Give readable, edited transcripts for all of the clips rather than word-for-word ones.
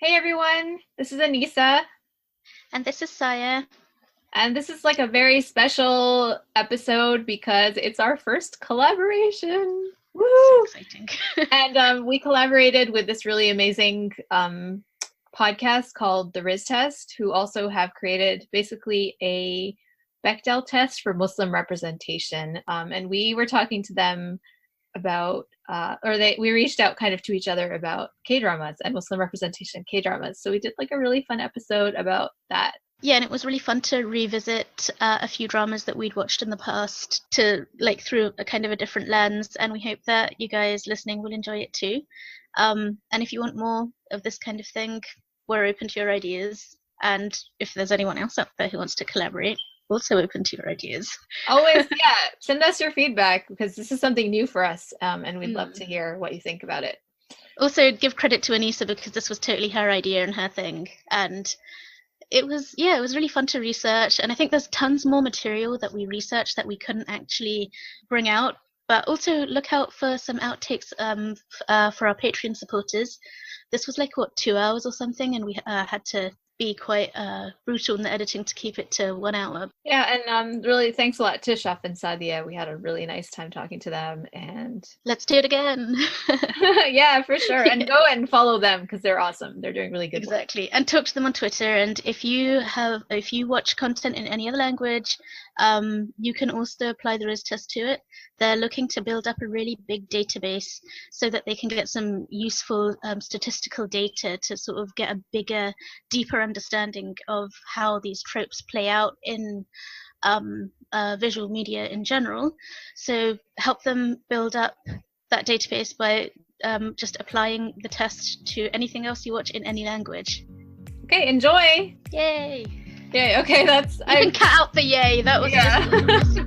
Hey everyone, this is Anissa, And this is Saya. and this is like a very special episode because it's our first collaboration. So Woo! exciting. And we collaborated with this really amazing podcast called the Riz Test, who also have created basically a Bechdel test for Muslim representation. And we were talking to them about we reached out kind of to each other about K-dramas and Muslim representation in K-dramas. So we did like a really fun episode about that. Yeah, and it was really fun to revisit a few dramas that we'd watched in the past to through a kind of a different lens, and we hope that you guys listening will enjoy it too. And if you want more of this kind of thing, we're open to your ideas. And if there's anyone else out there who wants to collaborate, also open to your ideas. Always, yeah, send us your feedback because this is something new for us, and we'd love to hear what you think about it. Also, give credit to Anissa because this was totally her idea and her thing, and it was really fun to research. And I think there's tons more material that we researched that we couldn't actually bring out. But also look out for some outtakes for our Patreon supporters. This was 2 hours or something, and we had to be quite brutal in the editing to keep it to 1 hour. Yeah, and really thanks a lot to Shaf and Sadia. We had a really nice time talking to them, and let's do it again. Yeah, for sure. And go and follow them because they're awesome. They're doing really good work. Exactly. And talk to them on Twitter. And if you watch content in any other language, you can also apply the Riz test to it. They're looking to build up a really big database so that they can get some useful statistical data to sort of get a bigger, deeper understanding of how these tropes play out in visual media in general. So help them build up that database by just applying the test to anything else you watch in any language. Okay, enjoy! Yay! Yay, okay, that's... I can cut out the yay, that was just...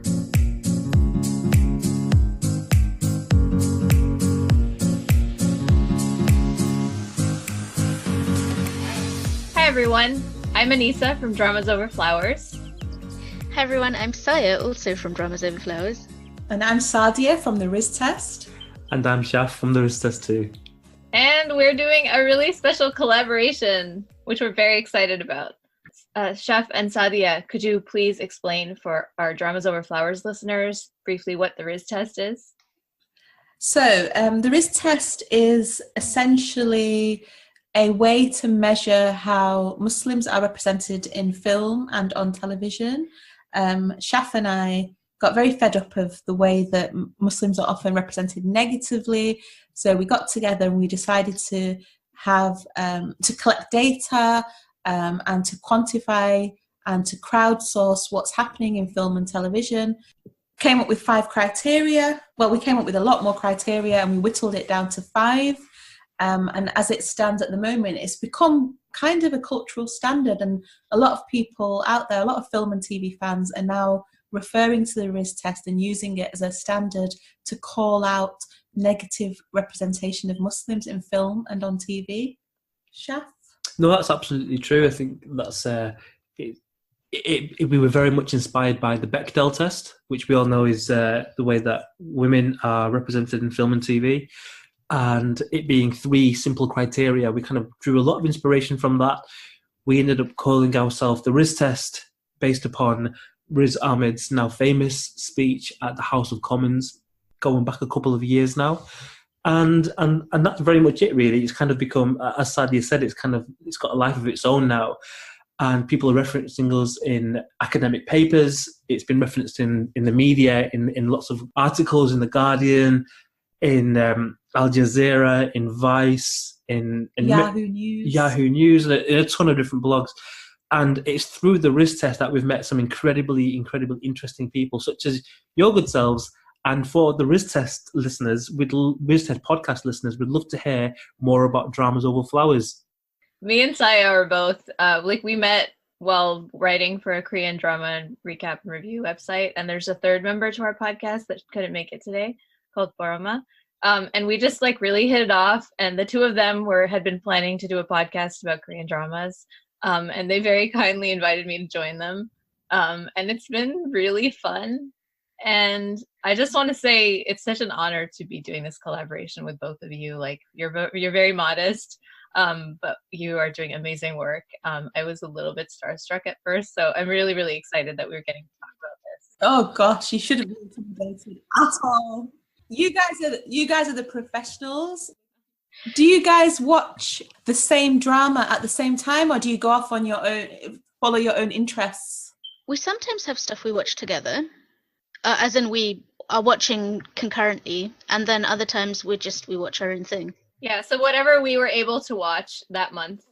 Hi everyone, I'm Anissa from Dramas Over Flowers. Hi everyone, I'm Saya, also from Dramas Over Flowers. And I'm Sadia from the Riz Test. And I'm Shaf from the Riz Test too. And we're doing a really special collaboration, which we're very excited about. Shaf and Sadia, could you please explain for our Dramas Over Flowers listeners briefly what the Riz Test is? So the Riz Test is essentially a way to measure how Muslims are represented in film and on television. Shaf and I got very fed up of the way that Muslims are often represented negatively. So we got together and we decided to have to collect data and to quantify and to crowdsource what's happening in film and television. Came up with 5 criteria. Well, we came up with a lot more criteria and we whittled it down to 5. And as it stands at the moment, it's become kind of a cultural standard. And a lot of people out there, a lot of film and TV fans are now referring to the Riz test and using it as a standard to call out negative representation of Muslims in film and on TV. Shaf? No, that's absolutely true. I think that's we were very much inspired by the Bechdel test, which we all know is the way that women are represented in film and TV. And it being 3 simple criteria, we kind of drew a lot of inspiration from that. We ended up calling ourselves the Riz test based upon Riz Ahmed's now famous speech at the House of Commons, going back a couple of years now. And that's very much it, really. It's kind of become, as Sadia said, it's got a life of its own now. And people are referencing us in academic papers. It's been referenced in the media, in lots of articles in The Guardian, in Al Jazeera, in Vice, in Yahoo News, in a ton of different blogs. And it's through the Riz test that we've met some incredibly interesting people, such as your good selves. And for the Riz test listeners, Riz Test podcast listeners, we'd love to hear more about Dramas Over Flowers. Me and Saya are both, we met while writing for a Korean drama recap and review website. And there's a third member to our podcast that couldn't make it today called Boroma. And we just really hit it off. And the two of them had been planning to do a podcast about Korean dramas. And they very kindly invited me to join them. And it's been really fun. And I just want to say it's such an honor to be doing this collaboration with both of you. You're very modest. But you are doing amazing work. I was a little bit starstruck at first, so I'm really, really excited that we're getting to talk about this. Oh gosh, you shouldn't be intimidated at all. You guys are the professionals. Do you guys watch the same drama at the same time, or do you go off on your own, follow your own interests? We sometimes have stuff we watch together, as in we are watching concurrently, and then other times we watch our own thing. Yeah, so whatever we were able to watch that month.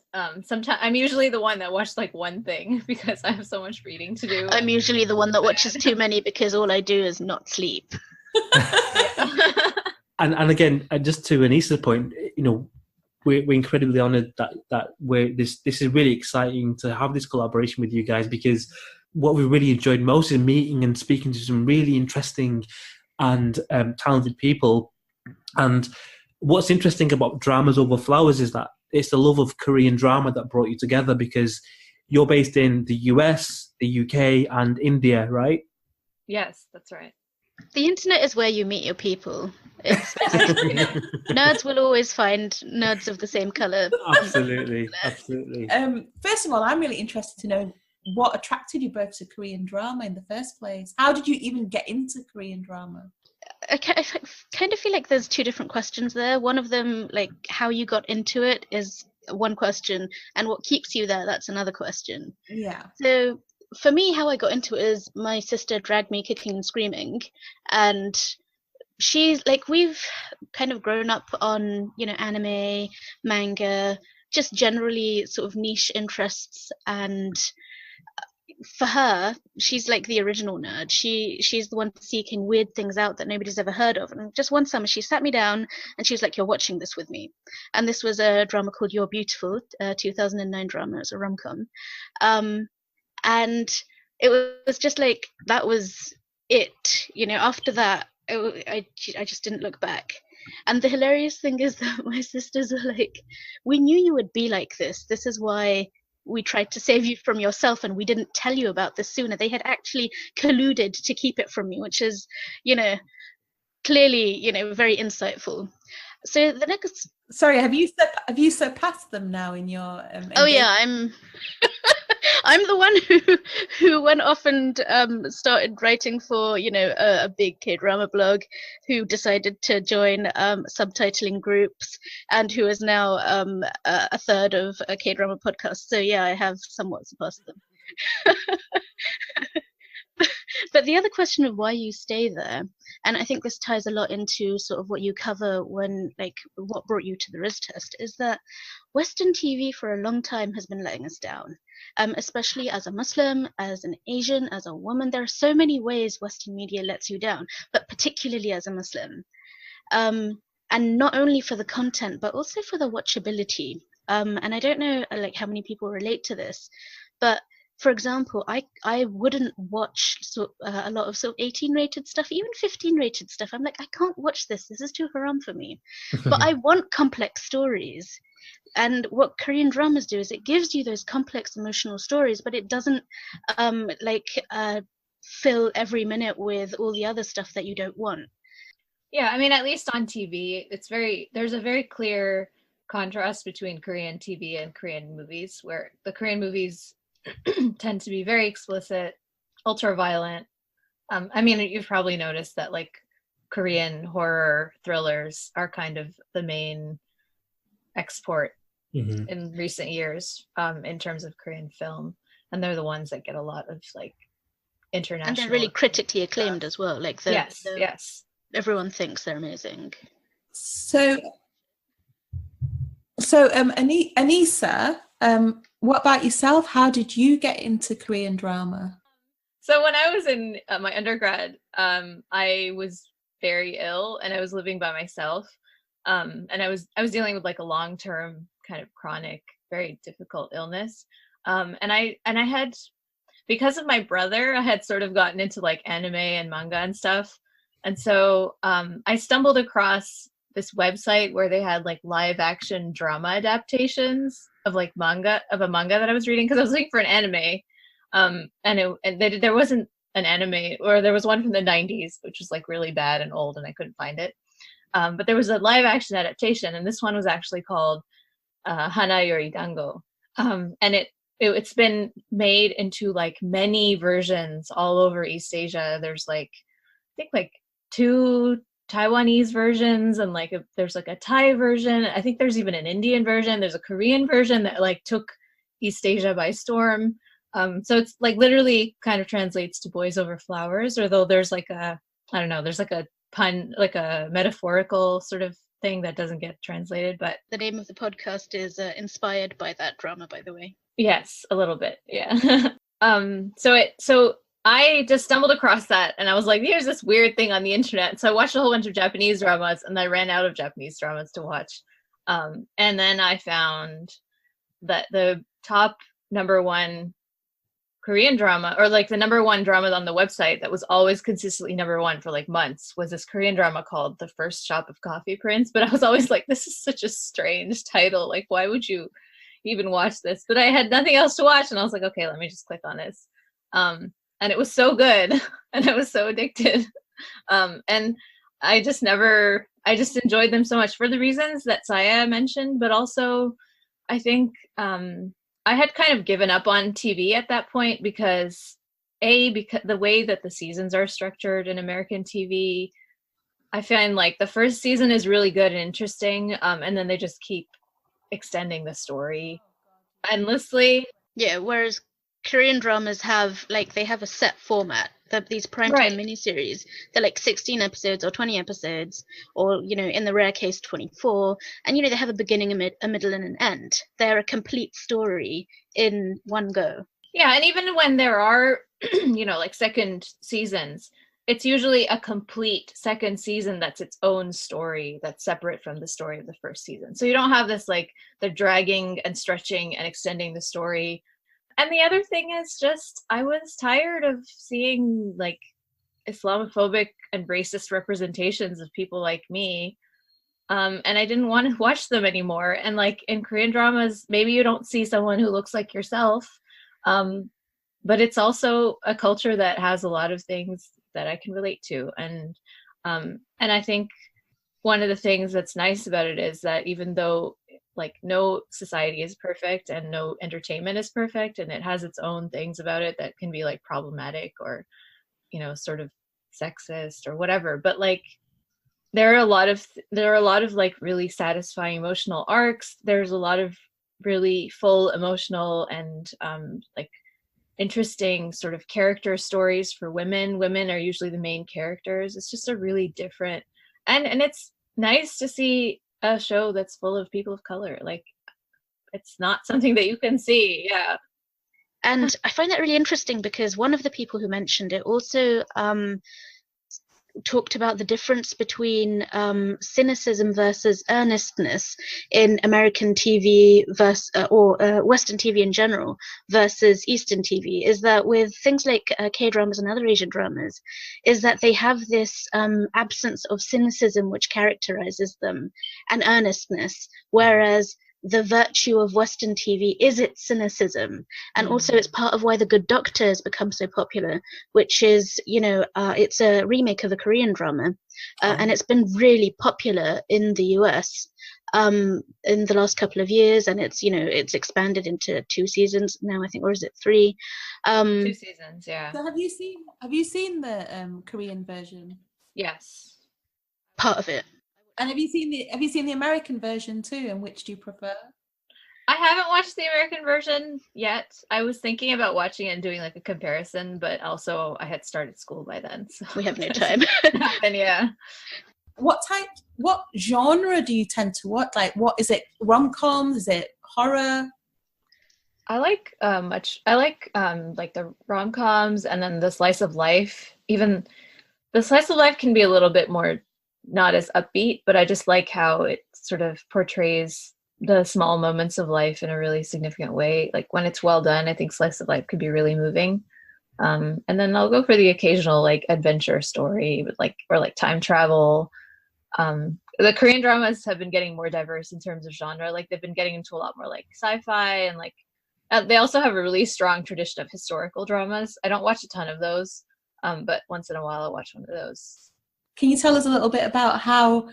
Sometimes I'm usually the one that watched like one thing because I have so much reading to do. I'm usually the one that watches too many because all I do is not sleep. And again, just to Anissa's point, we're incredibly honoured that this is really exciting to have this collaboration with you guys, because what we really enjoyed most is meeting and speaking to some really interesting and talented people. And what's interesting about Dramas Over Flowers is that it's the love of Korean drama that brought you together, because you're based in the US, the UK, and India, right? Yes, that's right. The internet is where you meet your people. Nerds will always find nerds of the same colour. Absolutely. First of all, I'm really interested to know what attracted you both to Korean drama in the first place. How did you even get into Korean drama? I kind of feel like there's two different questions there. One of them, like how you got into it, is one question, and what keeps you there, that's another question. Yeah. So for me, how I got into it is my sister dragged me kicking and screaming, and she's like, we've kind of grown up on, anime, manga, just generally sort of niche interests, and for her, she's like the original nerd. She's the one seeking weird things out that nobody's ever heard of. And just one summer, she sat me down and she was like, "You're watching this with me." And this was a drama called You're Beautiful, 2009 drama. It was a rom-com. And it was just like, that was it. After that, I just didn't look back. And the hilarious thing is that my sisters were like, "We knew you would be like this. This is why we tried to save you from yourself, and we didn't tell you about this sooner." They had actually colluded to keep it from me, which is, clearly, very insightful. So the next... Sorry, have you surpassed them now in your... Oh yeah, I'm the one who went off and started writing for, a big K-drama blog, who decided to join subtitling groups, and who is now a third of a K-drama podcast. So yeah, I have somewhat surpassed them. But the other question of why you stay there, and I think this ties a lot into sort of what you cover when, like, what brought you to the Riz Test, is that Western TV for a long time has been letting us down. Especially as a Muslim, as an Asian, as a woman. There are so many ways Western media lets you down, but particularly as a Muslim. And not only for the content, but also for the watchability. And I don't know how many people relate to this, but for example, I wouldn't watch a lot of 18 rated stuff, even 15 rated stuff. I'm like, I can't watch this. This is too haram for me. But I want complex stories. And what Korean dramas do is it gives you those complex emotional stories, but it doesn't fill every minute with all the other stuff that you don't want. Yeah, I mean, at least on TV, there's a very clear contrast between Korean TV and Korean movies, where the Korean movies tend to be very explicit, ultra violent. I mean, you've probably noticed that like Korean horror thrillers are kind of the main export in recent years in terms of Korean film, and they're the ones that get a lot of like international, and they're really critically acclaimed as well. Like yes, everyone thinks they're amazing. So Anissa, what about yourself? How did you get into Korean drama? So when I was in my undergrad, I was very ill and I was living by myself. And I was dealing with like a long-term kind of chronic, very difficult illness. And I had, because of my brother, I had sort of gotten into like anime and manga and stuff. And so I stumbled across this website where they had like live action drama adaptations of like a manga that I was reading, because I was looking for an anime. There wasn't an anime, or there was one from the 90s, which was like really bad and old, and I couldn't find it. But there was a live action adaptation, and this one was actually called Hana, Yori, Dango. And it's been made into like many versions all over East Asia. There's like, I think like 2 Taiwanese versions, and like there's like a Thai version. I think there's even an Indian version. There's a Korean version that like took East Asia by storm. So it's like literally kind of translates to boys over flowers, although there's like there's like a pun, like a metaphorical sort of thing that doesn't get translated. But the name of the podcast is inspired by that drama, by the way. Yes, a little bit, yeah. So I just stumbled across that, and I was like, there's this weird thing on the internet. So I watched a whole bunch of Japanese dramas, and I ran out of Japanese dramas to watch. And then I found that the top #1 Korean drama, or like the #1 drama on the website that was always consistently #1 for like months, was this Korean drama called The First Shop of Coffee Prince. But I was always like, this is such a strange title. Like, why would you even watch this? But I had nothing else to watch, and I was like, okay, let me just click on this. And it was so good, and I was so addicted. And I just enjoyed them so much for the reasons that Saya mentioned, but also I think I had kind of given up on TV at that point because the way that the seasons are structured in American TV, I find like the first season is really good and interesting, and then they just keep extending the story endlessly. Yeah, whereas Korean dramas have a set format. These primetime miniseries, they're like 16 episodes or 20 episodes, or in the rare case 24, and they have a beginning, a middle, and an end. They're a complete story in one go. Yeah, and even when there are like second seasons, it's usually a complete second season that's its own story that's separate from the story of the first season. So you don't have this like the dragging and stretching and extending the story. And the other thing is just, I was tired of seeing like Islamophobic and racist representations of people like me. And I didn't want to watch them anymore. And like in Korean dramas, maybe you don't see someone who looks like yourself. But it's also a culture that has a lot of things that I can relate to. And I think one of the things that's nice about it is that even though like no society is perfect and no entertainment is perfect, and it has its own things about it that can be like problematic or sort of sexist or whatever, but like there are a lot of like really satisfying emotional arcs. There's a lot of really full emotional and like interesting sort of character stories for women. Women are usually the main characters. It's just a really different, and it's nice to see a show that's full of people of color. Like, it's not something that you can see. Yeah. And I find that really interesting because one of the people who mentioned it also talked about the difference between cynicism versus earnestness in American TV or Western TV in general versus Eastern TV, is that with things like K-dramas and other Asian dramas, is that they have this absence of cynicism which characterizes them, and earnestness, whereas the virtue of Western TV is its cynicism. And also it's part of why The Good Doctor has become so popular, which is, it's a remake of a Korean drama. And it's been really popular in the US in the last couple of years. And it's, it's expanded into 2 seasons now, I think, or is it 3? 2 seasons, yeah. So have you seen the Korean version? Yes. Part of it. And have you seen the American version too? And which do you prefer? I haven't watched the American version yet. I was thinking about watching it and doing like a comparison, but also I had started school by then, so we have no time. And yeah. What genre do you tend to watch? Like, what is it? Rom-coms? Is it horror? I like the rom-coms, and then the slice of life. Even the slice of life can be a little bit more not as upbeat, but I just like how it sort of portrays the small moments of life in a really significant way. Like when it's well done, I think slice of life could be really moving. And then I'll go for the occasional like adventure story, or time travel. The Korean dramas have been getting more diverse in terms of genre. Like they've been getting into a lot more like sci-fi, and like they also have a really strong tradition of historical dramas. I don't watch a ton of those, but once in a while I'll watch one of those. Can you tell us a little bit about how,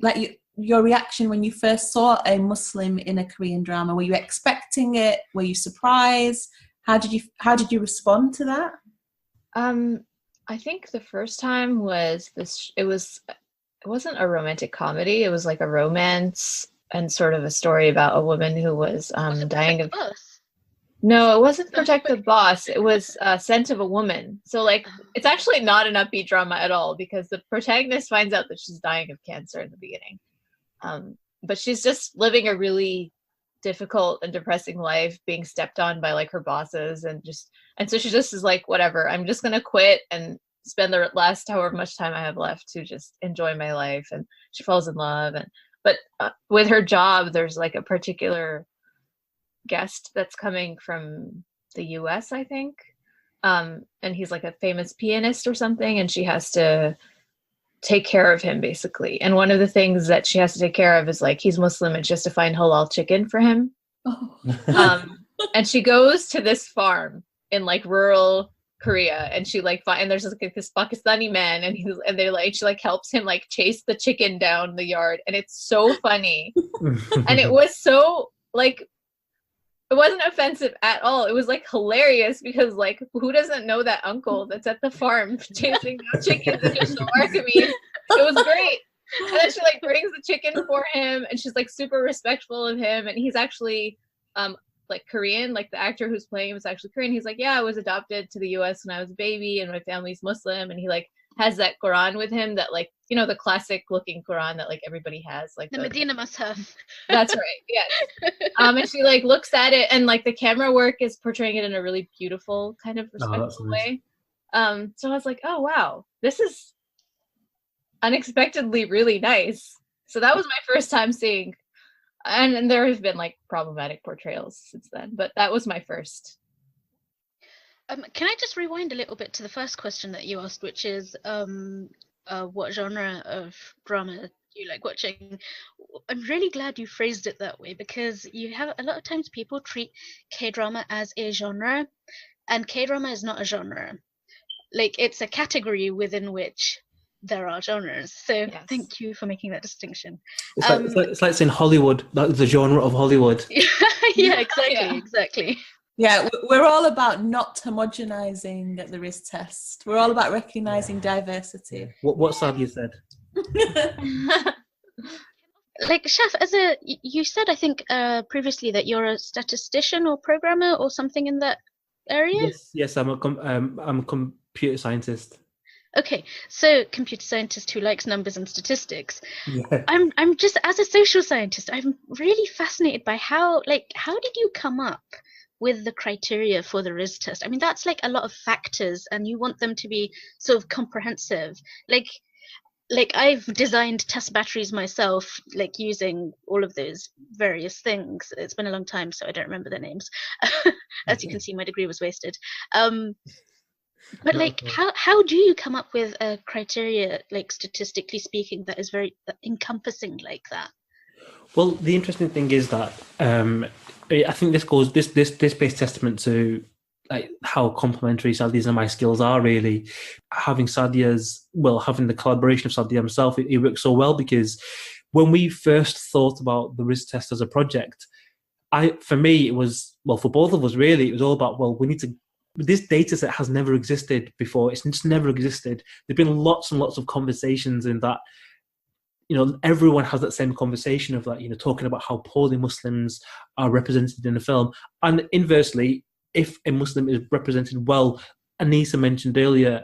like, your reaction when you first saw a Muslim in a Korean drama? Were you expecting it? Were you surprised? How did you respond to that? I think the first time was this. It wasn't a romantic comedy. It was like a romance and sort of a story about a woman who was dying of. No, it wasn't Protect the Boss. It was Scent of a Woman. So like, it's actually not an upbeat drama at all, because the protagonist finds out that she's dying of cancer in the beginning. But she's just living a really difficult and depressing life, being stepped on by like her bosses, and so she just is like, whatever, I'm just gonna quit and spend the last however much time I have left to just enjoy my life. And she falls in love, but with her job, there's like a particular guest that's coming from the US, I think, and he's like a famous pianist or something, and she has to take care of him basically. And one of the things that she has to take care of is like, he's Muslim, and she has to find halal chicken for him. And she goes to this farm in like rural Korea, and she like and there's like this Pakistani man, and she like helps him like chase the chicken down the yard, and it's so funny. And it was so like, it wasn't offensive at all. It was like hilarious, because like, who doesn't know that uncle that's at the farm chasing down chickens in his shawarma kameez? It was great. And then she like brings the chicken for him, and she's like super respectful of him, and he's actually like Korean, like the actor who's playing him is actually Korean. He's like, yeah, I was adopted to the US when I was a baby, and my family's Muslim. And he like has that Quran with him, that like, you know, the classic looking Quran that like everybody has, like the Medina must have. That's right. Yes. And she like looks at it, and like the camera work is portraying it in a really beautiful kind of respectful way. So I was like, oh wow, this is unexpectedly really nice. So that was my first time seeing, and there have been like problematic portrayals since then, but that was my first. Can I just rewind a little bit to the first question that you asked, which is what genre of drama do you like watching? I'm really glad you phrased it that way, because you have a lot of times people treat K-drama as a genre, and K-drama is not a genre. Like, it's a category within which there are genres. So yes. Thank you for making that distinction. It's like saying Hollywood, like the genre of Hollywood. Yeah, exactly. Yeah, we're all about not homogenizing the Riz Test. We're all about recognizing diversity. What Sadia said. Like, Shaf, you said, I think previously, that you're a statistician or programmer or something in that area? Yes, I'm a computer scientist. Okay, so computer scientist who likes numbers and statistics. Yeah. I'm just, as a social scientist, I'm really fascinated by how did you come up with the criteria for the Riz test? I mean, that's like a lot of factors, and you want them to be sort of comprehensive. Like I've designed test batteries myself, like using all of those various things. It's been a long time, so I don't remember their names. As you can see, my degree was wasted. But like, how do you come up with a criteria, like statistically speaking, that is very encompassing like that? Well, the interesting thing is that I think this pays testament to like how complementary Sadia's and my skills are. Really, having the collaboration of Sadia himself, it works so well, because when we first thought about the Riz test as a project, for me it was, well, for both of us really, it was all about, well, we need to. This data set has never existed before. It's just never existed. There've been lots and lots of conversations in that, you know, everyone has that same conversation of like, you know, talking about how poorly Muslims are represented in a film. And inversely, if a Muslim is represented well, Anisa mentioned earlier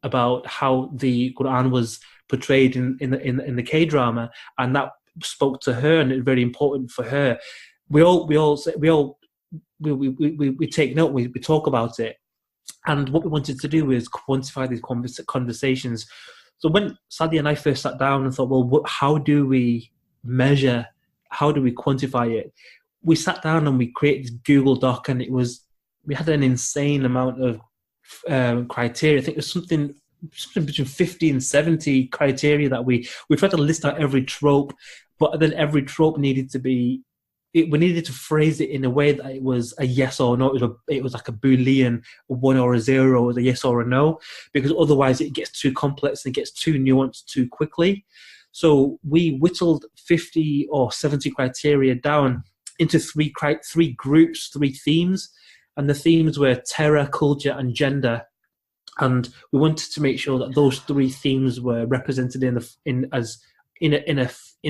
about how the Quran was portrayed in the K-drama, and that spoke to her, and it's very important for her. We take note, we talk about it. And what we wanted to do is quantify these conversations. So when Sadia and I first sat down and thought, well, how do we measure, how do we quantify it? We sat down and we created this Google Doc, and we had an insane amount of criteria. I think there's something between 50 and 70 criteria that we tried to list out every trope, but then every trope needed to be, we needed to phrase it in a way that it was a yes or no. It was like a Boolean, a 1 or a 0, or a yes or a no, because otherwise it gets too complex and it gets too nuanced too quickly. So we whittled 50 or 70 criteria down into three groups, 3 themes. And the themes were terror, culture, and gender. And we wanted to make sure that those 3 themes were represented in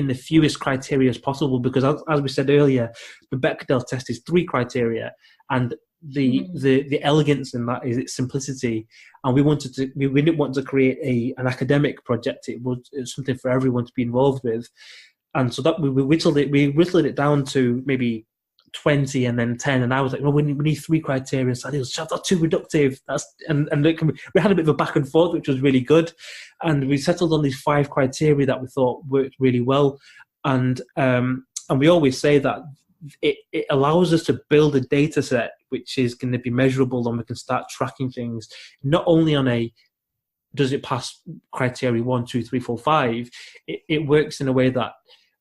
the fewest criteria as possible, because as we said earlier, the Bechdel test is 3 criteria, and the elegance in that is its simplicity. And we didn't want to create an academic project. It was something for everyone to be involved with, and so that we whittled it down to maybe 20 and then 10, and I was like, well, we need 3 criteria. So that's too reductive. We had a bit of a back and forth, which was really good, and we settled on these 5 criteria that we thought worked really well. And we always say that it allows us to build a data set which is going to be measurable, and we can start tracking things not only on does it pass criteria 1, 2, 3, 4, 5. It works in a way that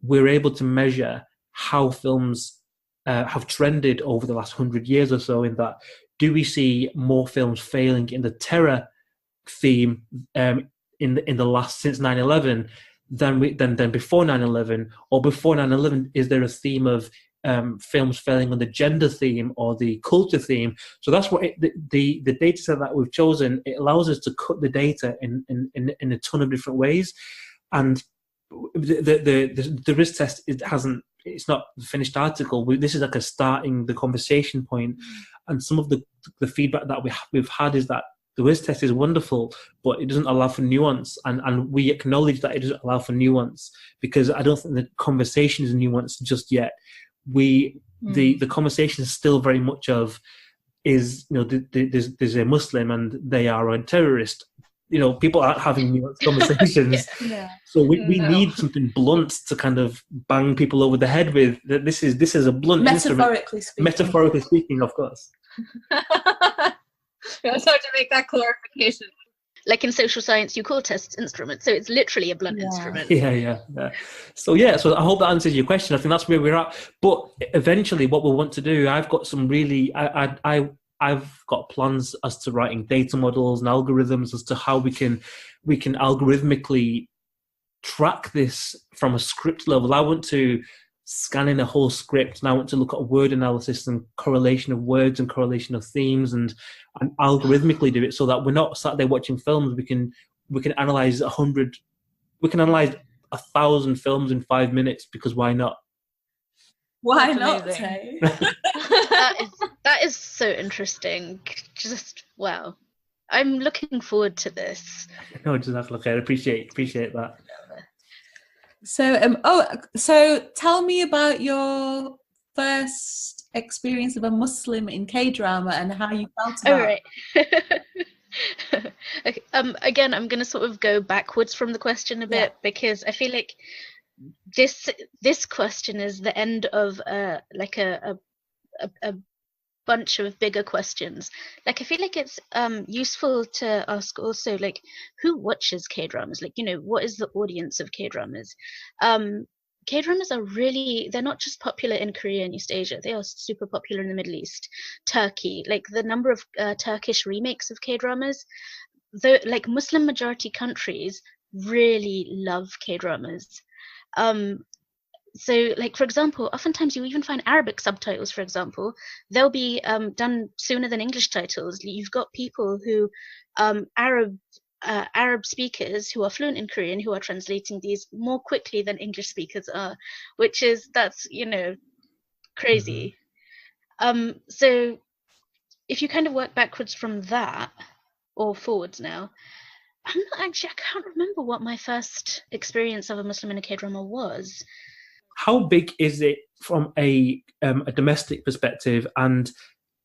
we're able to measure how films have trended over the last 100 years or so, in that, do we see more films failing in the terror theme in the last, since 9/11 than before 9/11, or before 9/11 is there a theme of films failing on the gender theme or the culture theme? So that's what the data set that we've chosen, it allows us to cut the data in a ton of different ways. And the Riz test, it's not the finished article. This is like a starting the conversation point. And some of the feedback that we've had is that the Riz test is wonderful, but it doesn't allow for nuance. And we acknowledge that it doesn't allow for nuance, because I don't think the conversation is nuanced just yet. The conversation is still very much of, there's a Muslim and they are a terrorist. People aren't having nuanced conversations. Yeah. So we need something blunt to kind of bang people over the head with. That this is a blunt Metaphorically speaking. Metaphorically speaking, of course. I was hard to make that clarification. Like in social science, you call tests instruments, so it's literally a blunt instrument. Yeah. So I hope that answers your question. I think that's where we're at. But eventually, what we'll want to do, I've got some really, I've got plans as to writing data models and algorithms as to how we can algorithmically track this from a script level. I want to scan in a whole script, and I want to look at word analysis and correlation of words and correlation of themes, and algorithmically do it, so that we're not sat there watching films. We can analyze 100, we can analyze 1,000 films in 5 minutes, because why not? Why not, Tay? That is so interesting. Just wow. I'm looking forward to this. No, just have to look at it. Appreciate that. So tell me about your first experience of a Muslim in K-drama and how you felt about it. Right. Okay, again, I'm going to sort of go backwards from the question a bit, because I feel like this question is the end of a bunch of bigger questions. Like, I feel like it's useful to ask also, like, who watches K-dramas? Like, what is the audience of K-dramas? K-dramas are really, they're not just popular in Korea and East Asia, they are super popular in the Middle East, Turkey. Like, the number of Turkish remakes of K-dramas, though, like, Muslim majority countries really love K-dramas. So, like, for example, oftentimes you even find Arabic subtitles, for example, they'll be done sooner than English titles. You've got people who, Arab speakers who are fluent in Korean, who are translating these more quickly than English speakers are, that's crazy. So if you kind of work backwards from that, or forwards now, I can't remember what my first experience of a Muslim in a K-drama was. How big is it from a domestic perspective? And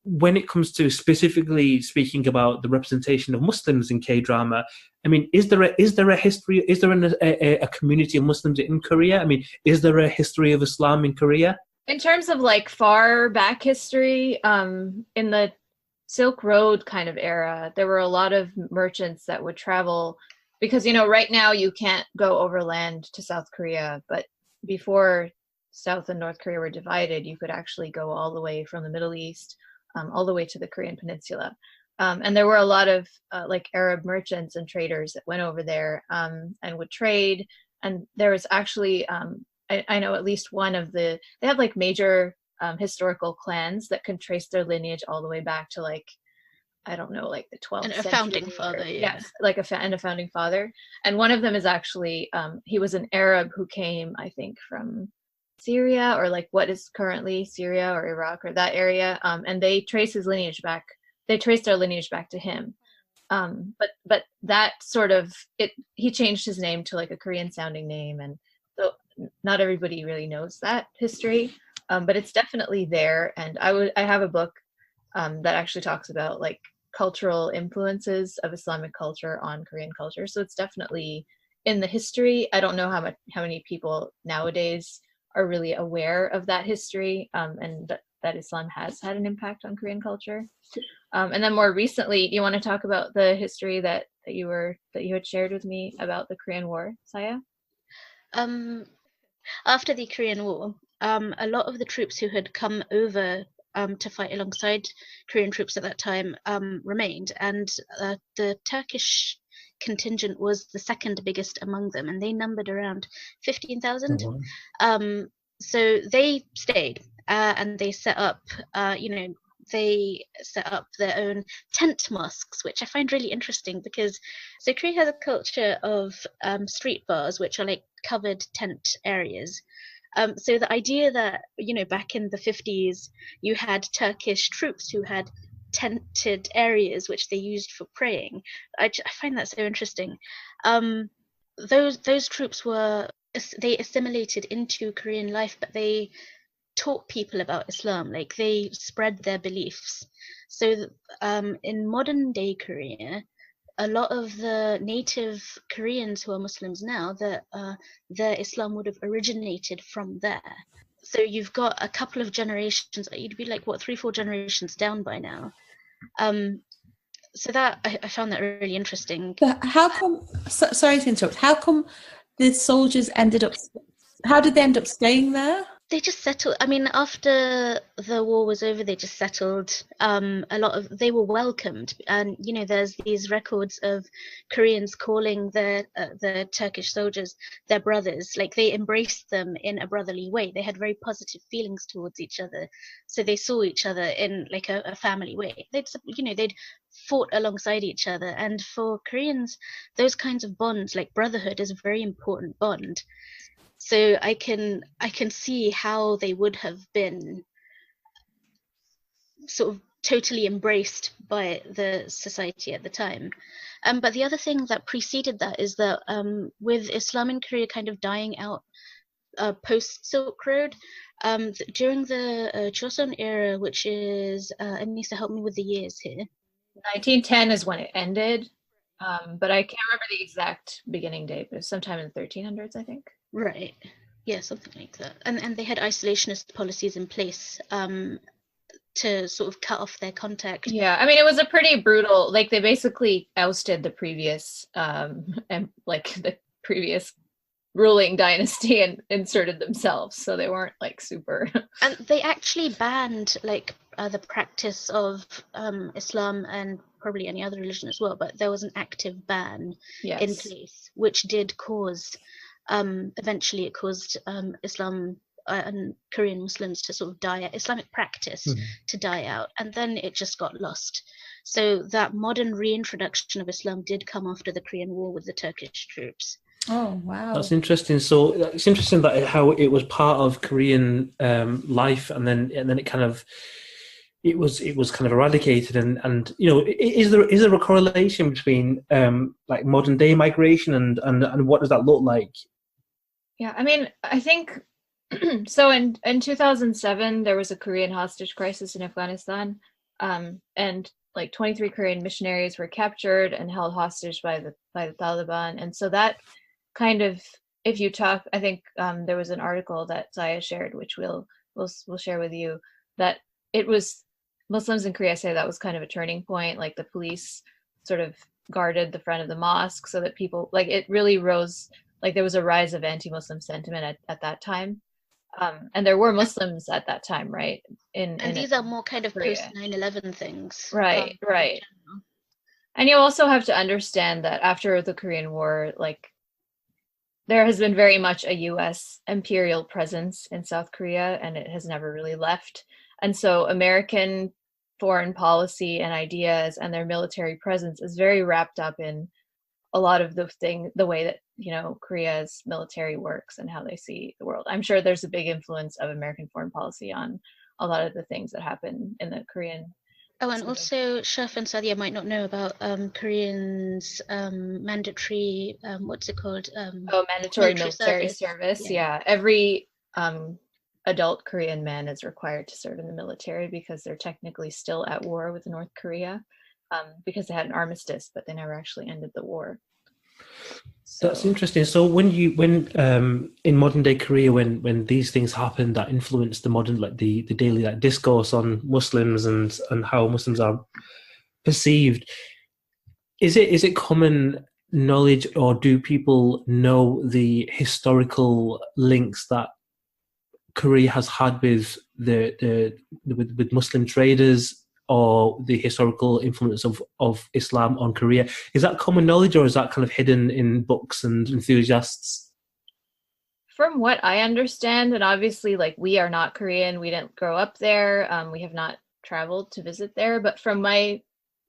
when it comes to specifically speaking about the representation of Muslims in K-drama, I mean, is there a history? Is there a community of Muslims in Korea? I mean, is there a history of Islam in Korea? In terms of like far back history, in the Silk Road kind of era, there were a lot of merchants that would travel, because right now you can't go overland to South Korea, but before South and North Korea were divided, you could actually go all the way from the Middle East, all the way to the Korean Peninsula. And there were a lot of like Arab merchants and traders that went over there and would trade. And there was actually I know at least one of they have like major historical clans that can trace their lineage all the way back to like, I don't know, like the 12th And a century. founding father, yeah. Yes, like and a founding father. And one of them is actually, he was an Arab who came, I think, from Syria, or like what is currently Syria or Iraq or that area. And they trace his lineage back. They traced their lineage back to him. But that sort of, he changed his name to like a Korean sounding name. And so not everybody really knows that history, but it's definitely there. And I have a book that actually talks about like cultural influences of Islamic culture on Korean culture. So it's definitely in the history. I don't know how many people nowadays are really aware of that history, and that Islam has had an impact on Korean culture. And then more recently, you want to talk about the history that you had shared with me about the Korean War, Saya? After the Korean War, a lot of the troops who had come over to fight alongside Korean troops at that time remained, and the Turkish contingent was the second biggest among them, and they numbered around 15,000. Oh, wow. So they stayed, and they set up, they set up their own tent mosques, which I find really interesting because so Korea has a culture of street bars, which are like covered tent areas. So the idea that, back in the 50s, you had Turkish troops who had tented areas which they used for praying, I find that so interesting. Those troops they assimilated into Korean life, but they taught people about Islam, like they spread their beliefs. So in modern day Korea, a lot of the native Koreans who are Muslims now, their Islam would have originated from there. So you've got a couple of generations, you'd be like, 3-4 generations down by now. So that, I found that really interesting. But how come, sorry to interrupt, how come the soldiers how did they end up staying there? They just settled. I mean, after the war was over, they just settled. They were welcomed, and there's these records of Koreans calling the Turkish soldiers their brothers. Like they embraced them in a brotherly way. They had very positive feelings towards each other, so they saw each other in like a family way. They'd fought alongside each other, and for Koreans, those kinds of bonds, like brotherhood, is a very important bond. So I can see how they would have been sort of totally embraced by the society at the time. But the other thing that preceded that is that with Islam in Korea kind of dying out post Silk Road, during the Joseon era, which is, Anissa, help me with the years here. 1910 is when it ended, but I can't remember the exact beginning date, but it was sometime in the 1300s, I think. Right. Yeah, something like that. And they had isolationist policies in place to sort of cut off their contact. Yeah, I mean, it was a pretty brutal, like they basically ousted the previous and like the previous ruling dynasty and inserted themselves, so they weren't like super. And they actually banned like the practice of Islam and probably any other religion as well, but there was an active ban in place, which did cause eventually it caused Islam and Korean Muslims to sort of die out, Islamic practice to die out, and then it just got lost. So that modern reintroduction of Islam did come after the Korean War with the Turkish troops. Oh, wow. That's interesting. So it's interesting that how it was part of Korean life, and then it kind of it was kind of eradicated. And is there a correlation between like modern day migration and what does that look like? Yeah, I mean, I think so. In 2007, there was a Korean hostage crisis in Afghanistan, and like 23 Korean missionaries were captured and held hostage by the Taliban. And so that kind of, if you talk, I think there was an article that Saya shared, which we'll share with you, that it was Muslims in Korea say that was kind of a turning point. Like the police sort of guarded the front of the mosque so that people, like it really rose. Like there was a rise of anti-Muslim sentiment at that time. And there were Muslims at that time, right? And these are more kind of post 9/11 things. Right. And you also have to understand that after the Korean War, like there has been very much a US imperial presence in South Korea, and it has never really left. And so American foreign policy and ideas and their military presence is very wrapped up in a lot of the way that, you know, Korea's military works and how they see the world. I'm sure there's a big influence of American foreign policy on a lot of the things that happen in the Korean. Oh, and also Shaf and Sadia might not know about Koreans' mandatory, what's it called? Mandatory military service. Yeah. Every adult Korean man is required to serve in the military because they're technically still at war with North Korea, because they had an armistice, but they never actually ended the war. So. That's interesting. So when in modern day Korea, when these things happen that influence the modern, like the daily like discourse on Muslims and how Muslims are perceived, is it common knowledge, or do people know the historical links that Korea has had with with Muslim traders, or the historical influence of Islam on Korea? Is that common knowledge, or is that kind of hidden in books and enthusiasts? From what I understand, and obviously, like, we are not Korean, we didn't grow up there, we have not traveled to visit there, but from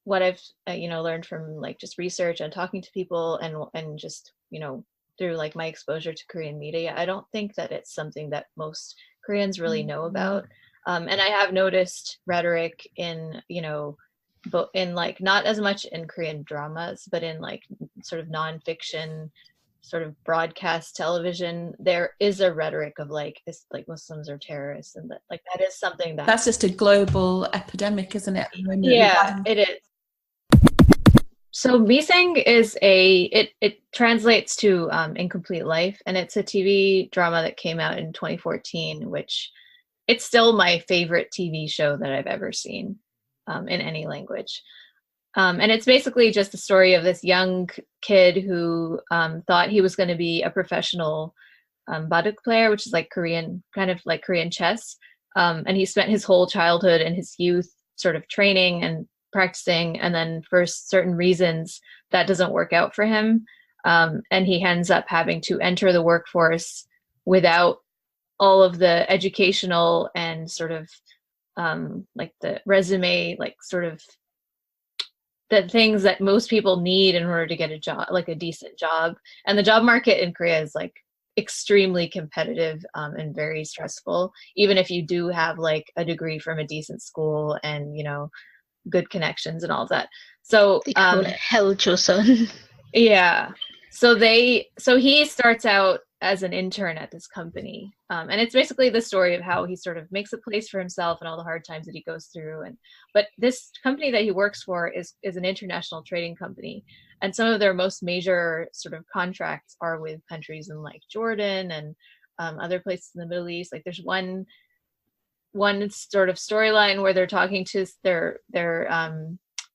what I've learned from like just research and talking to people and just, you know, through like my exposure to Korean media, I don't think that it's something that most Koreans really know about. And I have noticed rhetoric in, you know, in like not as much in Korean dramas, but in like sort of nonfiction, sort of broadcast television, there is a rhetoric of like it's like Muslims are terrorists, and that is something that's just a global epidemic, isn't it? Yeah, it is. So Miseng is it translates to Incomplete Life, and it's a TV drama that came out in 2014, which it's still my favorite TV show that I've ever seen in any language. And it's basically just the story of this young kid who thought he was going to be a professional baduk player, which is like Korean, kind of like Korean chess. And he spent his whole childhood and his youth sort of training and practicing, and then for certain reasons that doesn't work out for him, and he ends up having to enter the workforce without all of the educational and sort of like the resume, like sort of the things that most people need in order to get a job, like a decent job. And the job market in Korea is like extremely competitive and very stressful, even if you do have like a degree from a decent school and, you know, good connections and all of that. So they call it Hell Joseon. Yeah. So he starts out as an intern at this company, and it's basically the story of how he sort of makes a place for himself and all the hard times that he goes through. But this company that he works for is an international trading company, and some of their most major sort of contracts are with countries in like Jordan and other places in the Middle East. Like there's one sort of storyline where they're talking to their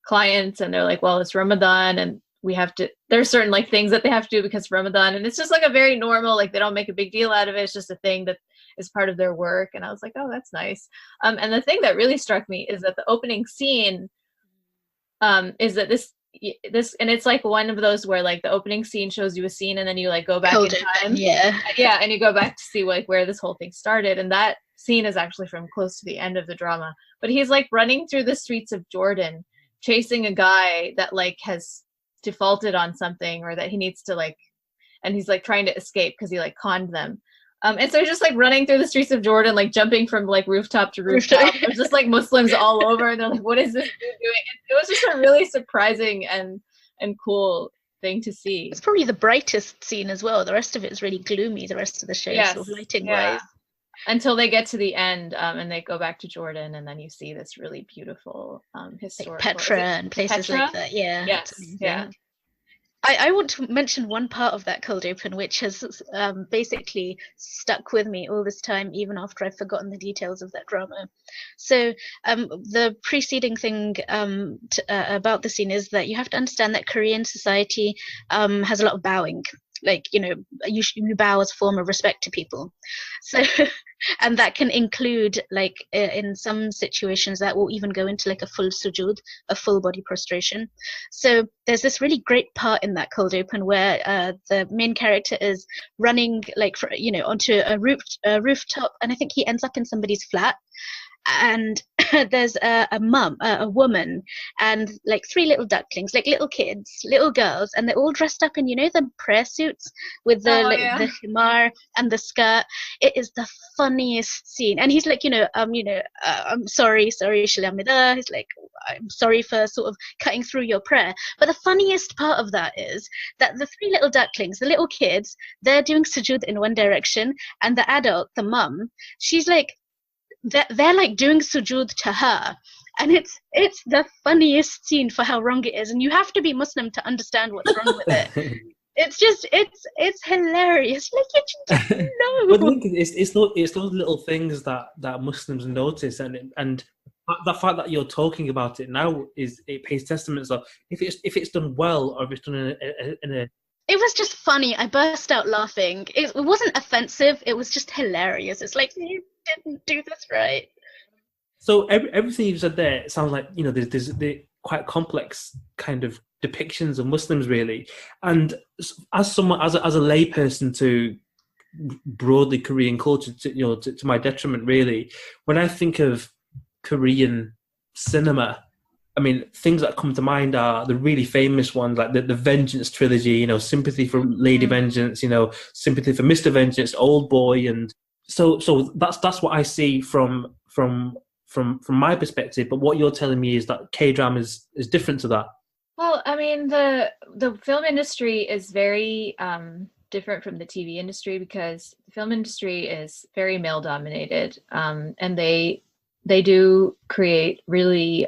clients, and they're like, well, it's Ramadan and there's certain like things that they have to do because of Ramadan, and it's just like a very normal, like they don't make a big deal out of it. It's just a thing that is part of their work. And I was like, oh, that's nice. And the thing that really struck me is that the opening scene is that this, and it's like one of those where like the opening scene shows you a scene and then you like go back in time. Yeah. And you go back to see like where this whole thing started. And that scene is actually from close to the end of the drama. But he's like running through the streets of Jordan, chasing a guy that like has defaulted on something, or that he needs to like, and he's like trying to escape because he like conned them. And so he's just like running through the streets of Jordan, like jumping from like rooftop to rooftop. There's just like Muslims all over, and they're like, what is this dude doing? It was just a really surprising and cool thing to see. It's probably the brightest scene as well. The rest of it is really gloomy, the rest of the show, sort of lighting wise. Until they get to the end, and they go back to Jordan, and then you see this really beautiful historical, like Petra and places like that. Yeah. Yes. Yeah. I want to mention one part of that cold open which has basically stuck with me all this time, even after I've forgotten the details of that drama. So the preceding thing about the scene is that you have to understand that Korean society has a lot of bowing. like, you know, you bow as a form of respect to people. So, and that can include, like, in some situations that will even go into like a full sujood, a full body prostration. So there's this really great part in that cold open where the main character is running, like, you know, onto a rooftop, and I think he ends up in somebody's flat. And there's a woman, and like 3 little ducklings, like little kids, little girls, and they're all dressed up in, you know, the prayer suits with the the himar and the skirt. It is the funniest scene. And he's like, you know, I'm sorry, Shalamida. He's like, I'm sorry for sort of cutting through your prayer. But the funniest part of that is that the 3 little ducklings, the little kids, they're doing sujood in one direction, and the adult, the mum, she's like, they're like doing sujood to her, and it's the funniest scene for how wrong it is, and you have to be Muslim to understand what's wrong with it. It's just it's hilarious. Like, you just know. But look, it's those little things that Muslims notice, and the fact that you're talking about it now it pays testament. So if it's done well, or if it's done in a it was just funny. I burst out laughing. It wasn't offensive. It was just hilarious. It's like, you didn't do this right. So everything you've said there sounds like, you know, there's quite complex kind of depictions of Muslims, really. And as someone, as a layperson to broadly Korean culture, to my detriment, really, when I think of Korean cinema, I mean, things that come to mind are the really famous ones, like the Vengeance trilogy, you know, Sympathy for Lady Vengeance, you know, Sympathy for Mr. Vengeance, Old Boy, and so that's what I see from my perspective. But what you're telling me is that K-drama is different to that. Well, I mean, the film industry is very different from the TV industry, because the film industry is very male dominated, and they do create really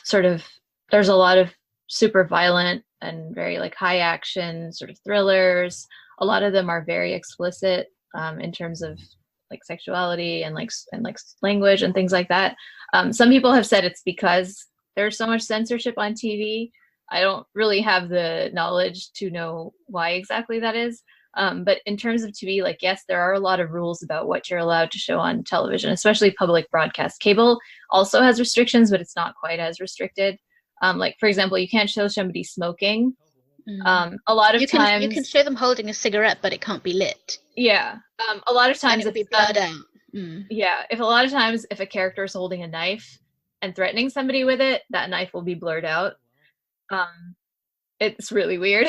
sort of, there's a lot of super violent and very like high action sort of thrillers. A lot of them are very explicit in terms of like sexuality and like language and things like that. Some people have said it's because there's so much censorship on TV. I don't really have the knowledge to know why exactly that is. But in terms of TV, like, yes, there are a lot of rules about what you're allowed to show on television, especially public broadcast. Cable also has restrictions, but it's not quite as restricted. Like, for example, you can't show somebody smoking. A lot of times you can show them holding a cigarette, but it can't be lit. Yeah. A lot of times it'll be blurred out. Yeah. If a character is holding a knife and threatening somebody with it, that knife will be blurred out. It's really weird.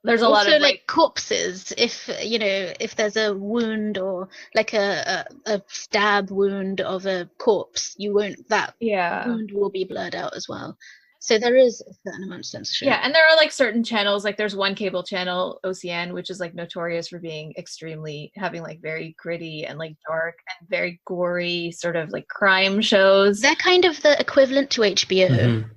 There's a also, lot of like corpses. If if there's a wound or like a stab wound of a corpse, wound will be blurred out as well. So there is a certain amount of censorship. Yeah, and there are like certain channels, like there's one cable channel, OCN, which is like notorious for being having like very gritty and like dark and very gory sort of like crime shows. They're kind of the equivalent to HBO. Mm-hmm.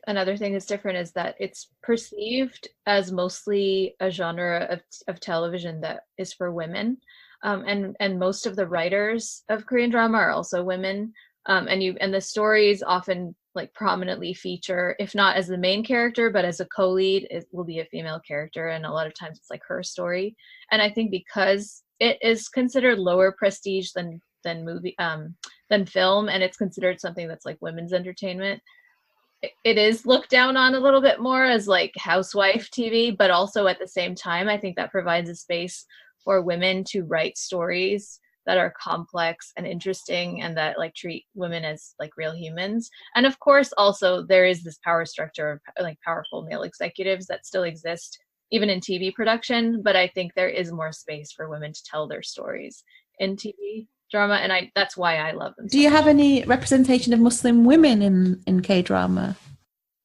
Another thing that's different is that it's perceived as mostly a genre of television that is for women, and most of the writers of Korean drama are also women, and the stories often like prominently feature, if not as the main character, but as a co-lead, it will be a female character, and a lot of times it's like her story. And I think because it is considered lower prestige than film, and it's considered something that's like women's entertainment, it is looked down on a little bit more as like housewife TV, but also at the same time, I think that provides a space for women to write stories that are complex and interesting and that like treat women as like real humans. And of course, also there is this power structure of like powerful male executives that still exist even in TV production, but I think there is more space for women to tell their stories in TV drama, and that's why I love them. Do you have any representation of Muslim women in K-drama?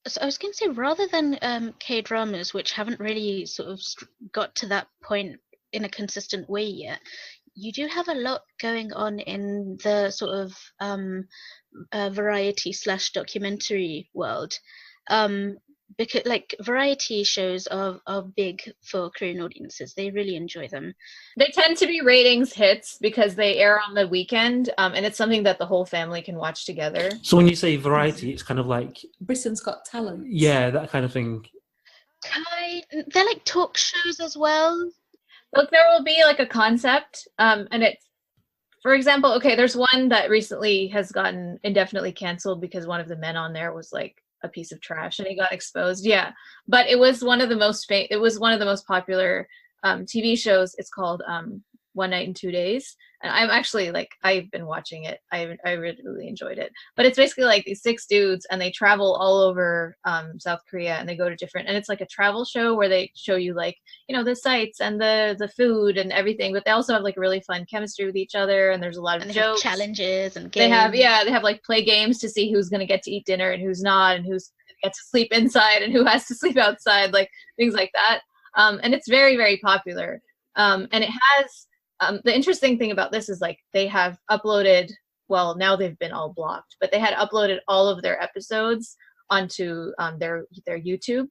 So I was going to say, rather than K-dramas, which haven't really sort of got to that point in a consistent way yet, you do have a lot going on in the sort of variety / documentary world. Because like variety shows are big for Korean audiences. They really enjoy them. They tend to be ratings hits because they air on the weekend, and it's something that the whole family can watch together. So when you say variety, it's kind of like Britain's Got Talent. Yeah, that kind of thing. They're like talk shows as well. Look, there will be like a concept, and it's, for example, okay, there's one that recently has gotten indefinitely canceled because one of the men on there was like a piece of trash and he got exposed. Yeah, but it was one of the most popular TV shows. It's called One Night and 2 Days, and I'm actually like, I've been watching it. I really enjoyed it. But it's basically like these 6 dudes and they travel all over South Korea, and they go to different, and it's like a travel show where they show you like, you know, the sights and the food and everything, but they also have like really fun chemistry with each other, and there's a lot of jokes, challenges, and games. They have like play games to see who's going to get to eat dinner and who's not, and who's gets to sleep inside and who has to sleep outside, like things like that. And it's very, very popular. And it has the interesting thing about this is like they have uploaded, well, now they've been all blocked, but they had uploaded all of their episodes onto their YouTube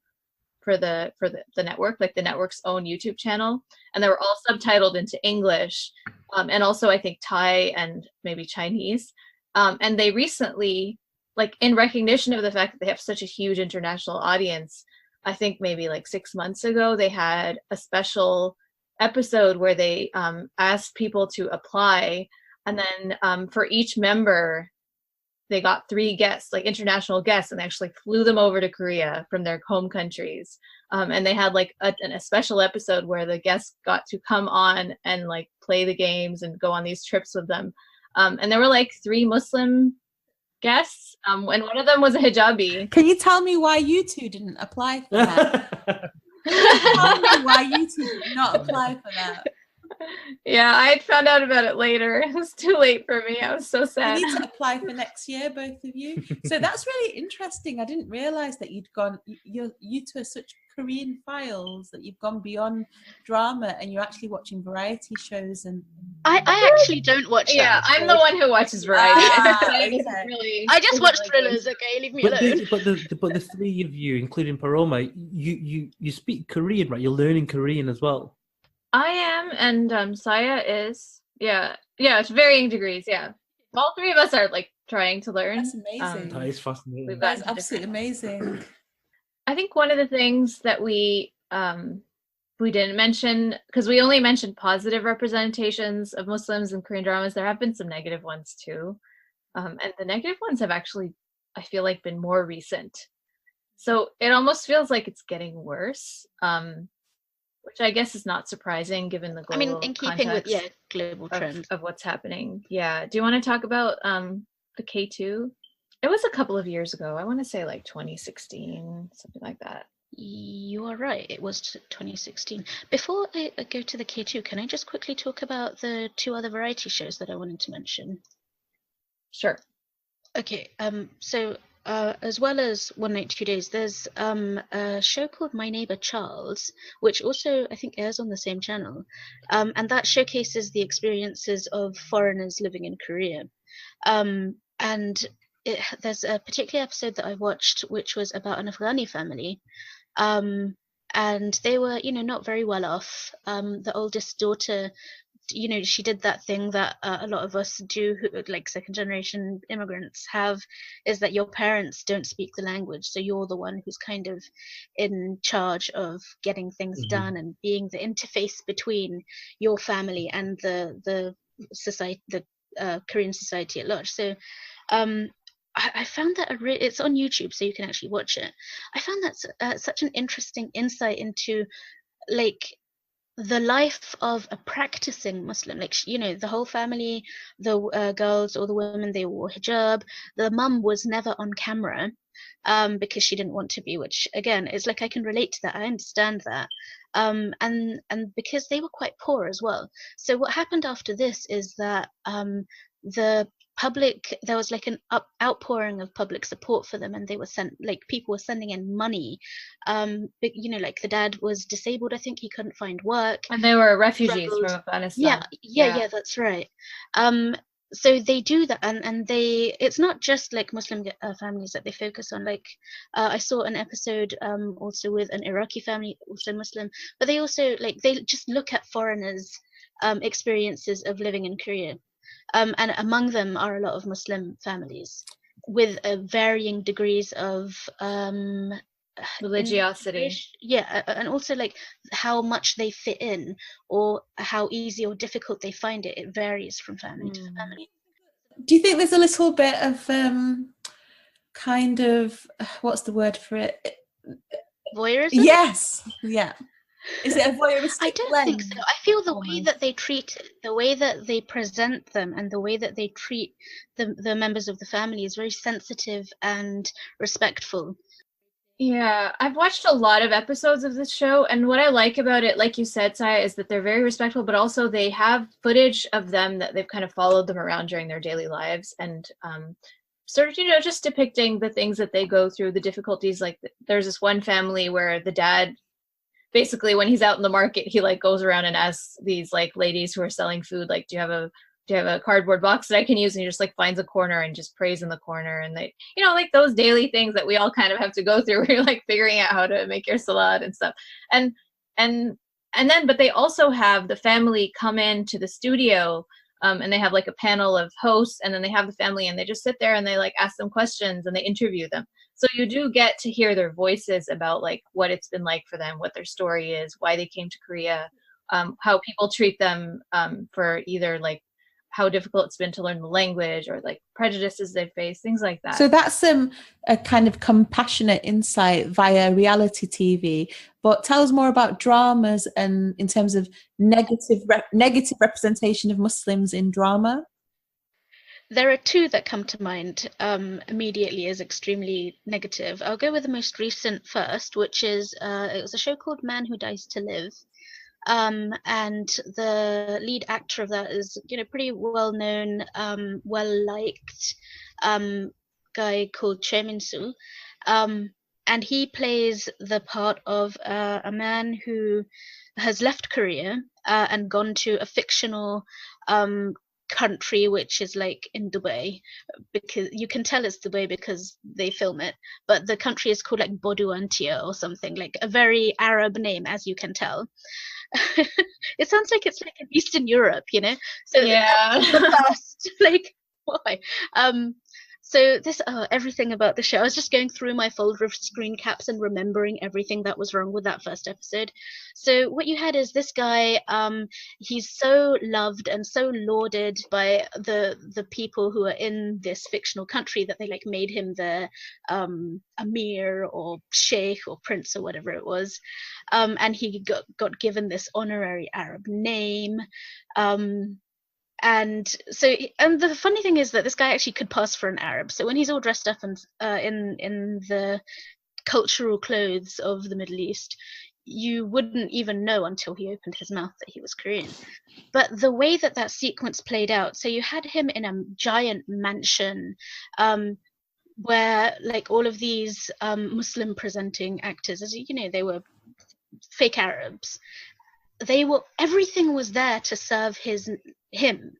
for the network, like the network's own YouTube channel, and they were all subtitled into English, and also I think Thai and maybe Chinese. And they recently, like in recognition of the fact that they have such a huge international audience, I think maybe like 6 months ago, they had a special episode where they asked people to apply, and then for each member they got 3 guests, like international guests, and they actually flew them over to Korea from their home countries, and they had like a special episode where the guests got to come on and like play the games and go on these trips with them, and there were like 3 Muslim guests, and one of them was a hijabi. Can you tell me why you two didn't apply for that? Tell me why you two did not apply for that. Yeah, I had found out about it later. It was too late for me. I was so sad. You need to apply for next year, both of you. So that's really interesting. I didn't realize that you'd gone, you two are such Korean files that you've gone beyond drama and you're actually watching variety shows. And I actually don't watch that. Yeah, I'm the one who watches variety. Okay. I just watch thrillers, okay? Leave me alone. But the 3 of you, including Paroma, you speak Korean, right? You're learning Korean as well. I am, and Saya is. Yeah, it's varying degrees. Yeah, all 3 of us are like trying to learn. That's amazing. That is fascinating. That's absolutely amazing. I think one of the things that we didn't mention, because we only mentioned positive representations of Muslims in Korean dramas, there have been some negative ones too, and the negative ones have actually, I feel like, been more recent. So it almost feels like it's getting worse. Which I guess is not surprising given the global in keeping with global trend of what's happening. Yeah. Do you want to talk about the K2? It was a couple of years ago. I want to say like 2016, something like that. You are right. It was 2016. Before I go to the K2, can I just quickly talk about the 2 other variety shows that I wanted to mention? Sure. Okay. So as well as 1 Night 2 Days, there's a show called My Neighbor Charles, which also I think airs on the same channel, and that showcases the experiences of foreigners living in Korea. And there's a particular episode that I watched which was about an Afghani family, and they were, not very well off. The oldest daughter, she did that thing that a lot of us do, who, like second generation immigrants, have, is that your parents don't speak the language, so you're the one who's kind of in charge of getting things done and being the interface between your family and the society, the Korean society at large. So I found that it's on YouTube, so you can actually watch it. I found that such an interesting insight into like the life of a practicing Muslim. Like, the whole family, the girls or the women, they wore hijab. The mum was never on camera because she didn't want to be, which again is like, I can relate to that. I understand that. And because they were quite poor as well. So what happened after this is that the public, there was like an outpouring of public support for them, and they were people were sending in money, but like the dad was disabled, I think he couldn't find work, and they were refugees from Afghanistan. Yeah, that's right. So they do that, and it's not just like Muslim families that they focus on. Like I saw an episode also with an Iraqi family, also Muslim, but they also they just look at foreigners' experiences of living in Korea. And among them are a lot of Muslim families with varying degrees of religiosity. And also like how much they fit in, or how easy or difficult they find it. It varies from family to family. Do you think there's a little bit of kind of, what's the word for it? Voyeurism? Yes. Yeah. Is it a voyeuristic I don't blend? think so. I feel the way almost? that they treat it, the way that they present them, and the way that they treat the members of the family is very sensitive and respectful. Yeah, I've watched a lot of episodes of this show, and what I like about it, like you said, Saya, is that they're very respectful, but also they have footage of them that they've kind of followed them around during their daily lives, and sort of, just depicting the things that they go through, the difficulties. Like there's this one family where the dad, basically when he's out in the market, he like goes around and asks these like ladies who are selling food, like, do you have a cardboard box that I can use? And he just like finds a corner and just prays in the corner. And they, like those daily things that we all kind of have to go through, where you're like figuring out how to make your salad and stuff. And then, but they also have the family come into the studio, and they have like a panel of hosts, and then they have the family and they just sit there and they like ask them questions and they interview them. So you do get to hear their voices about like what it's been like for them, what their story is, why they came to Korea, how people treat them, for either like how difficult it's been to learn the language, or like prejudices they face, things like that. So that's a kind of compassionate insight via reality TV. But tell us more about dramas, and in terms of negative representation of Muslims in drama. There are two that come to mind immediately as extremely negative. I'll go with the most recent first, which is it was a show called Man Who Dies to Live. And the lead actor of that is, pretty well known, well liked guy called Choi Min-soo. And he plays the part of a man who has left Korea and gone to a fictional country, which is like in Dubai, because you can tell it's Dubai because they film it, but the country is called like Boduantia or something, like a very Arab name, as you can tell. It sounds like it's like in Eastern Europe, so yeah. the past, like why? So this everything about the show, I was just going through my folder of screen caps and remembering everything that was wrong with that first episode. So what you had is this guy, he's so loved and so lauded by the people who are in this fictional country that they like made him their Amir or Sheikh or Prince or whatever it was. And he got given this honorary Arab name. And the funny thing is that this guy actually could pass for an Arab. So when he's all dressed up and in the cultural clothes of the Middle East, you wouldn't even know until he opened his mouth that he was Korean. But the way that sequence played out, so you had him in a giant mansion, where like all of these Muslim presenting actors, as they were fake Arabs. Everything was there to serve him,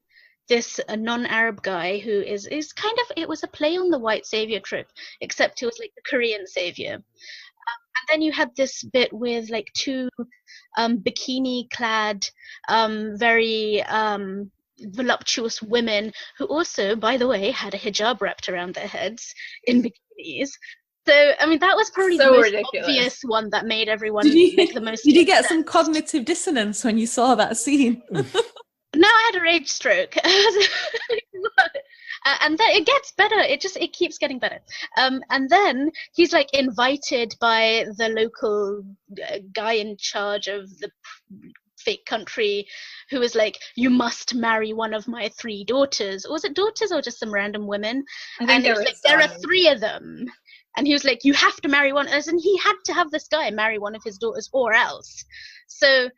this non-Arab guy who is kind of, it was a play on the white savior trope, except it was like the Korean savior. And then you had this bit with like two bikini clad, very voluptuous women who also, by the way, had a hijab wrapped around their heads in bikinis. So, I mean, that was probably the most obvious one that made everyone make the most. Did you get some cognitive dissonance when you saw that scene? No, I had a rage stroke. And then it gets better. It keeps getting better. And then he's like invited by the local guy in charge of the fake country, who is like, you must marry one of my 3 daughters. Or was it daughters or just some random women? And he was like, there are 3 of them. And he was like, you have to marry one. And he had to have this guy marry one of his daughters or else. So,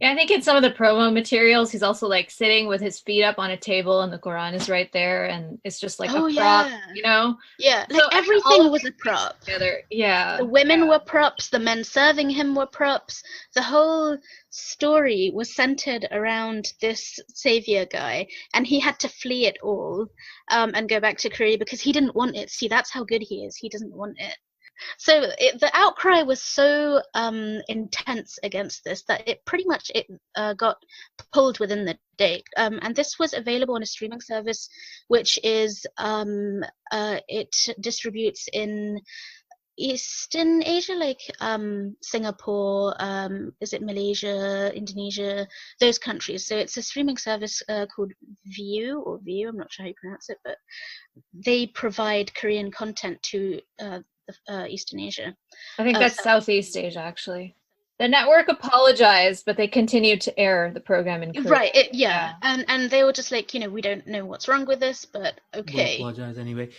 yeah, I think in some of the promo materials, he's also like sitting with his feet up on a table and the Quran is right there. And it's just like a prop, Yeah, like so everything was a prop. Together. Yeah. The women were props. The men serving him were props. The whole story was centered around this savior guy, and he had to flee it all and go back to Korea because he didn't want it. See, that's how good he is. He doesn't want it. So the outcry was so intense against this that it pretty much got pulled within the day. And this was available on a streaming service, which is it distributes in Eastern Asia, like Singapore, is it Malaysia, Indonesia, those countries. So it's a streaming service called View, I'm not sure how you pronounce it, but they provide Korean content to Eastern Asia. I think that's Southeast Asia, actually. The network apologized, but they continued to air the program in Korea. Right, and they were just like, we don't know what's wrong with this, but okay. We'll apologize anyway.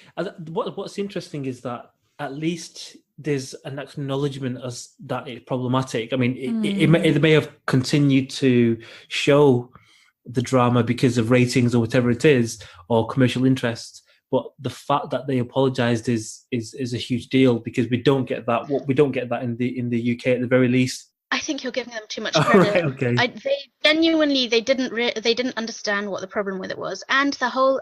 What's interesting is that at least there's an acknowledgement as that it's problematic. I mean, it may have continued to show the drama because of ratings or whatever it is, or commercial interest. But the fact that they apologized is a huge deal, because we don't get that. We don't get that in the UK at the very least. I think you're giving them too much credit. Right, okay. They genuinely they didn't understand what the problem with it was, and the whole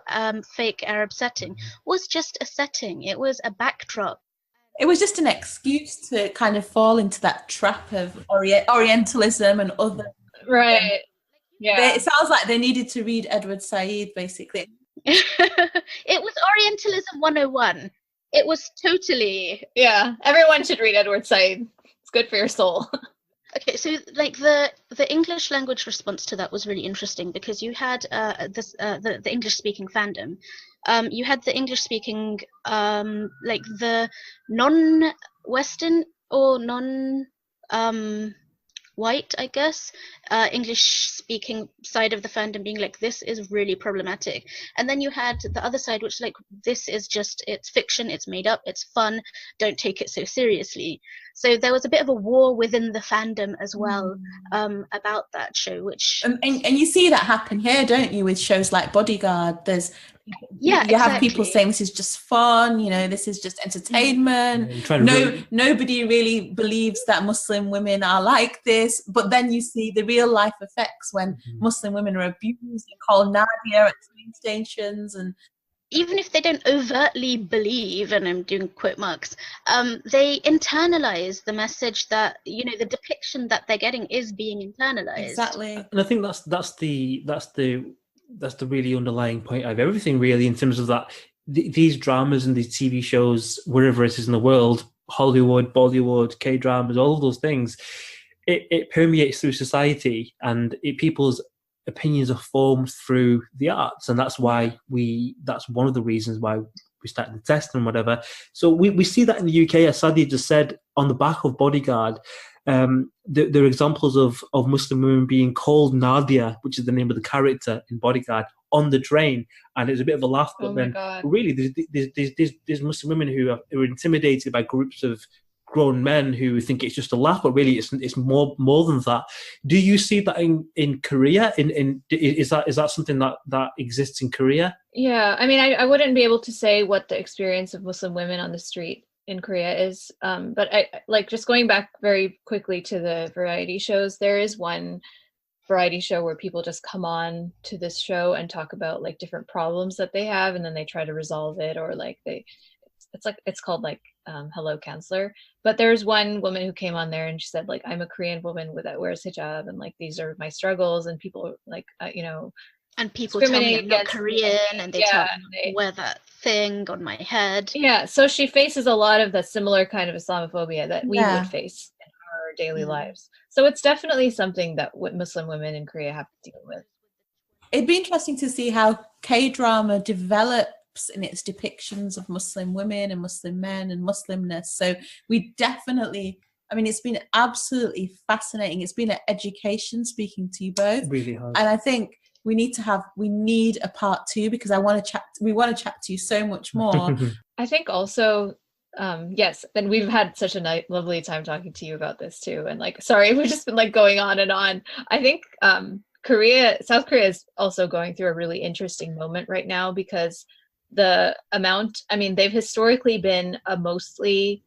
fake Arab setting was just a setting. It was a backdrop. It was just an excuse to kind of fall into that trap of Orientalism and other. Right. Yeah. It sounds like they needed to read Edward Said, basically. It was Orientalism 101. It was totally. Yeah. Everyone should read Edward Said. It's good for your soul. Okay, so like the English language response to that was really interesting, because you had the English speaking fandom. You had the English speaking like the non-Western or white, I guess, English speaking side of the fandom being like, this is really problematic. And then you had the other side, which like, this is just, it's fiction, it's made up, it's fun, don't take it so seriously. So there was a bit of a war within the fandom as well about that show, which and you see that happen here, don't you, with shows like Bodyguard? There's you have people saying this is just fun, this is just entertainment. Nobody really believes that Muslim women are like this, but then you see the real life effects when Muslim women are abused and called Nadia at train stations. And even if they don't overtly believe, and I'm doing quote marks, they internalize the message that, the depiction that they're getting is being internalized. Exactly. And I think that's the really underlying point of everything, really, in terms of that these dramas and these TV shows, wherever it is in the world, Hollywood, Bollywood, K-dramas, all of those things, it permeates through society, and people's opinions are formed through the arts, and that's why that's one of the reasons why we started the test and whatever. So we see that in the UK, as Sadia just said, on the back of Bodyguard. There are examples of Muslim women being called Nadia, which is the name of the character in Bodyguard, on the train, and it's a bit of a laugh. But really, there's Muslim women who are intimidated by groups of grown men who think it's just a laugh, but really it's more than that. Do you see that in Korea? Is that something that exists in Korea? Yeah, I mean, I wouldn't be able to say what the experience of Muslim women on the street in Korea is, but I like, just going back very quickly to the variety shows, there is one variety show where people just come on to this show and talk about like different problems that they have, and then they try to resolve it, or like it's called like Hello Counselor. But there's one woman who came on there and she said, like, I'm a Korean woman that wears hijab, and like these are my struggles, and people like and people tell me I'm not Korean, and they tell me wear that thing on my head. Yeah, so she faces a lot of the similar kind of Islamophobia that we would face in our daily lives. So it's definitely something that Muslim women in Korea have to deal with. It'd be interesting to see how K-drama develops in its depictions of Muslim women and Muslim men and Muslimness. So we definitely, I mean, it's been absolutely fascinating. It's been an education speaking to you both. Really hard. And I think we need a part 2, because we want to chat to you so much more. I think also, yes, and we've had such a lovely time talking to you about this too. And like, sorry, we've just been like going on and on. I think South Korea is also going through a really interesting moment right now, because they've historically been a mostly,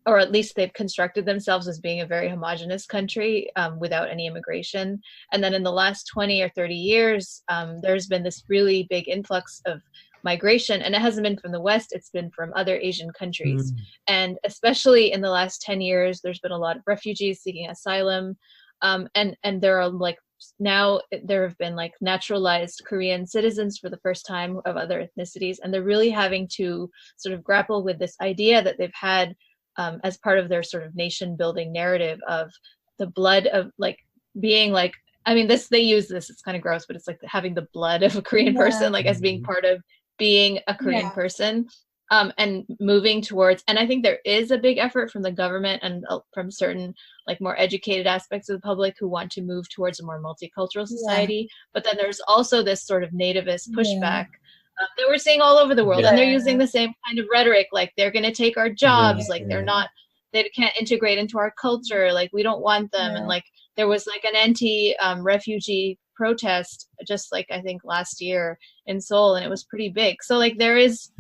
or at least they've constructed themselves as being a very homogenous country without any immigration. And then in the last 20 or 30 years, there's been this really big influx of migration, and it hasn't been from the West, it's been from other Asian countries. And especially in the last 10 years, there's been a lot of refugees seeking asylum. And there are like, now there have been like naturalized Korean citizens for the first time of other ethnicities, and they're really having to sort of grapple with this idea that they've had as part of their sort of nation building narrative of the blood of like being like, I mean, they use this, it's kind of gross, but it's like having the blood of a Korean person, like as being part of being a Korean person, and moving towards, and I think there is a big effort from the government and from certain like more educated aspects of the public who want to move towards a more multicultural society. But then there's also this sort of nativist pushback that we're seeing all over the world, and they're using the same kind of rhetoric, like they're going to take our jobs, like they can't integrate into our culture, like we don't want them, and like there was like an anti-refugee protest just like I think last year in Seoul, and it was pretty big. So like there is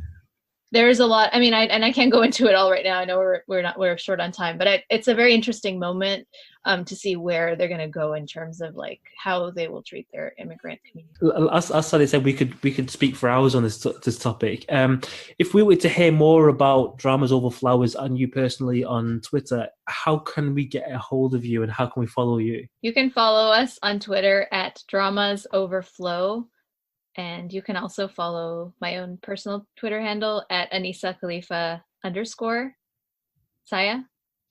a lot. I mean, I can't go into it all right now. I know we're short on time, but it's a very interesting moment to see where they're going to go in terms of like how they will treat their immigrant community. As Sadia said, we could speak for hours on this topic. If we were to hear more about Dramas Over Flowers and you personally on Twitter, how can we get a hold of you and how can we follow you? You can follow us on Twitter at Dramas Over Flow. And you can also follow my own personal Twitter handle at Anisa Khalifa _ Saya.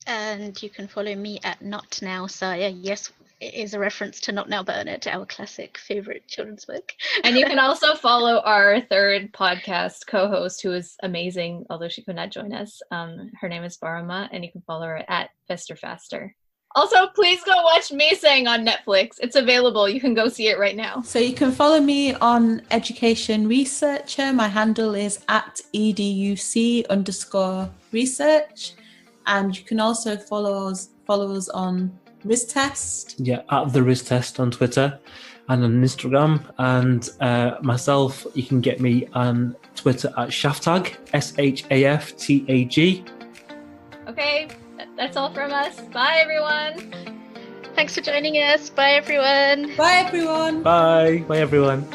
And you can follow me at Not Now Saya. Yes, it is a reference to Not Now Bernard, our classic favorite children's book. And you can also follow our third podcast co-host, who is amazing, although she could not join us. Her name is Barama, and you can follow her at Fester Faster. Also, please go watch Misang on Netflix. It's available. You can go see it right now. So you can follow me on Education Researcher. My handle is at EDUC_research. And you can also follow us on Riz Test. Yeah, at the Riz Test on Twitter and on Instagram. And myself, you can get me on Twitter at Shaftag, SHAFTAG. Okay. That's all from us. Bye, everyone. Thanks for joining us. Bye, everyone. Bye, everyone. Bye. Bye, everyone.